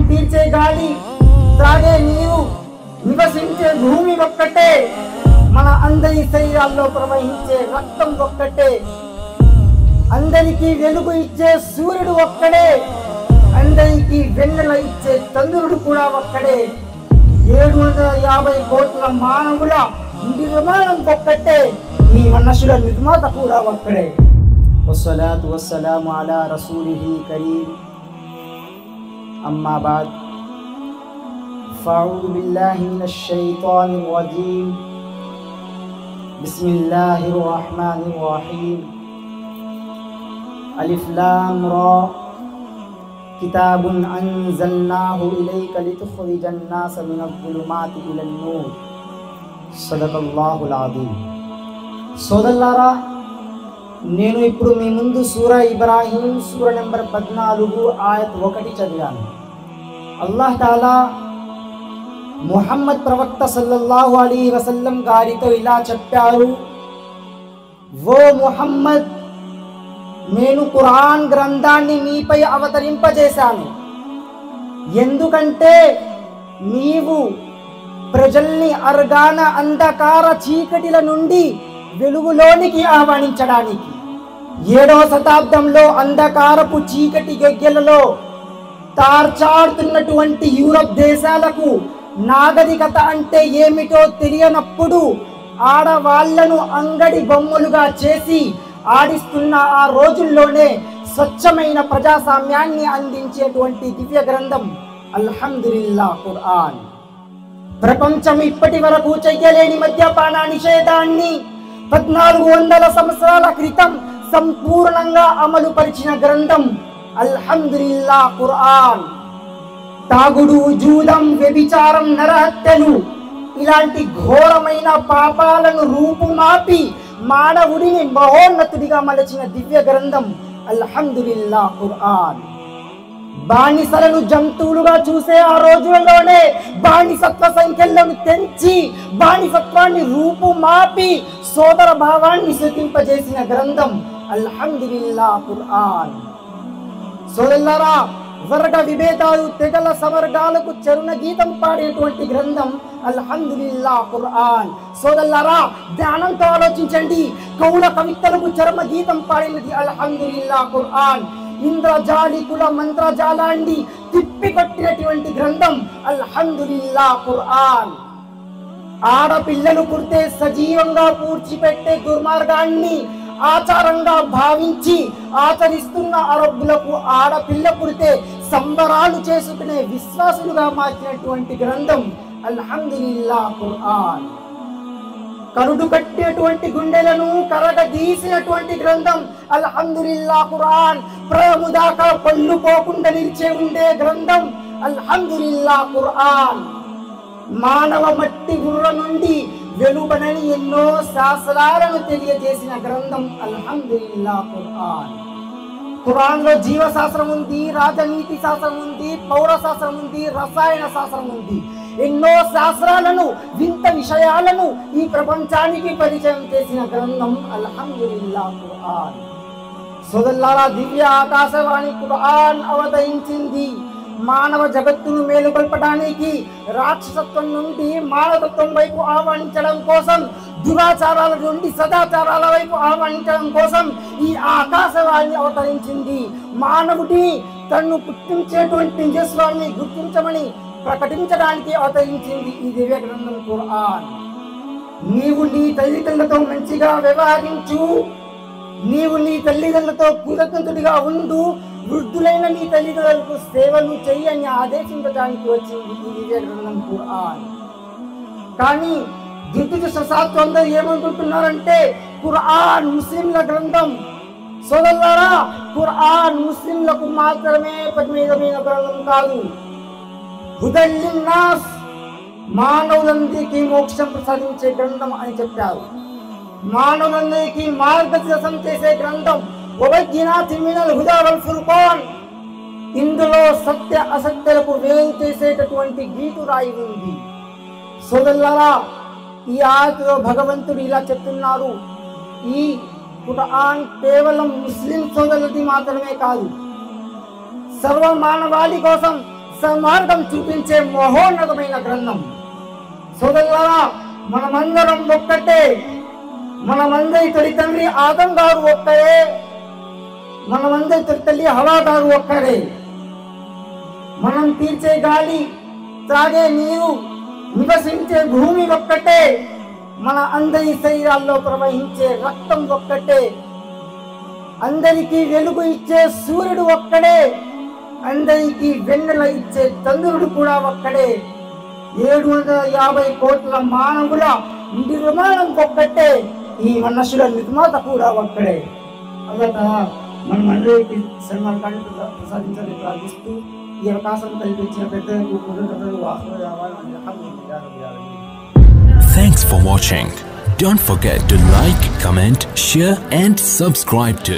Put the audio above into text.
పీల్చే గాలి, త్రాగే నీరు, నివసించే భూమి ఒక్కటే, మన అందరి శరీరాల్లో ప్రవహించే రక్తం ఒక్కటే, అందరికీ వెలుగు ఇచ్చే సూర్యుడు ఒక్కడే, అందరికీ వెన్నెల ఇచ్చే చంద్రుడు కూడా ఒక్కడే, 750 కోట్ల మానవుల నిర్మాణం ఒక్కటే, ఈ మనుషుల నిర్మాత కూడా ఒక్కడే. వస్సలాతు వస్సలాము అలా రసూలిహి కరీం. అమ్మా బాద్. ఫఅఊదు బిల్లాహి మినష్ షైతానిర్ రజీం. బిస్మిల్లాహిర్ రహ్మానిర్ రహీం. అలిఫ్ లామ్ రా. కితాబున్ అన్జల్నాహు ఇలైక లితుఖ్రిజన్ నాస మినజ్-జులుమాతి ఇలన్-నూర్. సదకల్లాహుల్ అజీమ్. సోదరులారా, నేను ఇప్పుడు మీ ముందు సూరా ఇబ్రాహీం సూరా నెంబర్ 14 ఆయత్ 1 చదివాను. అల్లాహ్ తాలా ముహమ్మద్ ప్రవక్త సల్లల్లాహు అలైహి వసల్లం గారితో ఇలా చెప్పారు: ఓ ముహమ్మద్, నేను ఖురాన్ గ్రంథాన్ని మీపై అవతరింపజేశాను, ఎందుకంటే నీవు ప్రజల్ని అర్గాన అంధకార చీకటిల నుండి వెలుగులోనికి ఆహ్వానించడానికి. 7వ శతాబ్దంలో అంధకారపు చీకటి గెగ్గెలలో తార్చాడుతున్నటువంటి యూరప్ దేశాలకు నాగరికత అంటే ఏమిటో తెలియనప్పుడు ఆడవాళ్లను అంగడి బొమ్మలుగా చేసి ఆడిస్తున్న ఆ రోజుల్లోనే స్వచ్ఛమైన ప్రజాస్వామ్యాన్ని అందించేటువంటి దివ్య గ్రంథం అల్హమ్దులిల్లాహ్ ఖురాన్. ప్రపంచం ఇప్పటి వరకు చెయ్యలేని మద్యపాన నిషేధాన్ని 1400 సంవత్సరాల క్రితం సంపూర్ణంగా అమలు పరిచిన గ్రంథం అల్హమ్దులిల్లాహ్ ఖురాన్. తాగుడు, జూదం, వ్యభిచారం, నరహత్యలు ఇలాంటి ఘోరమైన పాపాలను రూపుమాపి మానవుడిని మహోన్నతుడిగా మలచిన దివ్య గ్రంథం అల్హమ్దులిల్లాహ్ ఖురాన్. బానిసలను జంతువులుగా చూసే ఆ రోజుల్లోనే బానిసత్వ సంఖ్యలను తెంచి బానిసత్వాన్ని రూపుమాపి సోదర భావాన్ని శృతింపజేసిన గ్రంథం అల్హమ్దులిల్లాహ్ ఖురాన్. సోదరులారా, వర్గ విభేదాలు, తెగల సవర్గాలకు చరుణ గీతం పాడేటువంటి గ్రంథం అల్హమ్దులిల్లాహ్ ఖురాన్. సోదరులారా, ధ్యానంతో ఆలోచించండి. కౌల కవితలకు చరమ గీతం పాడినది అల్హమ్దులిల్లాహ్ ఖురాన్. ఇంద్రజాలికుల మంత్రజాలాన్ని తిప్పికొట్టినటువంటి గ్రంథం అల్హమ్దులిల్లాహ్ ఖురాన్. ఆడపిల్లలు పుడితే సజీవంగా పూడ్చిపెట్టే దుర్మార్గాన్ని ఆచారంగా భావించి ఆచరిస్తున్న అరబ్బులకు ఆడపిల్ల పుడితే సంబరాలు చేసుకునే విశ్వాసులుగా మార్చినటువంటి గ్రంథం అల్హమ్దులిల్లాహ్ ఖురాన్. కరుడు కట్టేటువంటి గుండెలను కరగదీసినటువంటి గ్రంథం అల్హమ్దులిల్లాహ్ ఖురాన్. ప్రయము దాకా పళ్ళు పోకుండా నిలిచే ఉండే గ్రంథం అల్హమ్దులిల్లాహ్ ఖురాన్. మానవ మట్టి గుర్ర నుండి వెలువడని ఎన్నో శాస్త్రాలను తెలియజేసిన గ్రంథం అల్హమ్దులిల్లాహ్ ఖురాన్. ఖురాన్లో జీవశాస్త్రం ఉంది, రాజనీతి శాస్త్రం ఉంది, పౌర శాస్త్రం ఉంది, రసాయన శాస్త్రం ఉంది. ఎన్నో శాస్త్రాలను, వింత విషయాలను ఈ ప్రపంచానికి పరిచయం చేసిన గ్రంథం అల్హమ్దులిల్లాహ్ ఖురాన్. సోదరులారా, దివ్య ఆకాశవాణి ఖురాన్ అవతరించింది మానవ జగత్తును మేలుకొల్పడానికి, రాక్షసత్వం నుండి మానవత్వం వైపు ఆహ్వానించడం కోసం, దురాచారాల నుండి సదాచారాల వైపు ఆహ్వానించడం కోసం ఈ ఆకాశవాణి అవతరించింది. మానవుడి తన్ను పుట్టించేటువంటి నిజస్వాన్ని గుర్తించమని ప్రకటించడానికి అవతరించింది ఈ దివ్య గ్రంథం ఖురాన్. నీవు నీ తల్లిదండ్రులతో మంచిగా వ్యవహరించు, నీవు నీ తల్లిదండ్రులతో కృతజ్ఞతుడిగా ఉండు, వృద్ధులైన నీ తల్లిదండ్రులకు సేవలు చెయ్యని ఆదేశించడానికి వచ్చింది ఈ దివ్య గ్రంథం ఖురాన్. కానీ దురదృష్టవశాత్తు అందరూ ఏమనుకుంటున్నారంటే ఖురాన్ ముస్లింల గ్రంథం. సోదరులారా, ఖురాన్ ముస్లింలకు మాత్రమే పరిమితమైన గ్రంథం కాదు. హుదల్ లిన్నాస్, మానవులందరికీ మోక్షం ప్రసాదించే గ్రంథం అని చెప్పారు. మానవులందరికీ మార్గదర్శనం చేసే గ్రంథం. వబయ్యినాతిన్ మినల్ హుదా వల్ ఫుర్ఖాన్, ఇందులో సత్య అసత్యాలకు వేరు చేసేటటువంటి గీటు రాయి ఉంది. సోదరులారా, ఈ ఆయతలో భగవంతుడు ఇలా చెప్తున్నారు, ఈ ఖురాన్ కేవలం ముస్లిం సోదరులది మాత్రమే కాదు, సర్వ మానవాళి కోసం, సమార్గం చూపించే మహోన్నతమైన గ్రంథం. సోదరులారా, మనమందరం ఒక్కటే. మనమందరి తొలి తండ్రి ఆదం గారు ఒక్కడే. మనమందరి తొలి తల్లి హవా గారు ఒక్కడే. మనం పీల్చే గాలి, త్రాగే నీరు, నివసించే భూమి ఒక్కటే. మన అందరి శరీరాల్లో ప్రవహించే రక్తం ఒక్కటే. అందరికీ వెలుగు ఇచ్చే సూర్యుడు ఒక్కడే. అందరికీ వెన్నెల ఇచ్చే చంద్రుడు కూడా ఒక్కడే. 750 కోట్ల మానవుల నిర్మాణం ఒక్కటే. ఈ మనుషుల నిర్మాత కూడా ఒక్కడే. అలాగా మన మండలికి సన్మాన్ ప్రసాదించాలని ప్రార్థిస్తూ ఈ అవకాశం కల్పించిన పెద్దలకు కృతజ్ఞతలు ఆహ్వానాలు. Thanks for watching. Don't forget to like, comment, share and subscribe to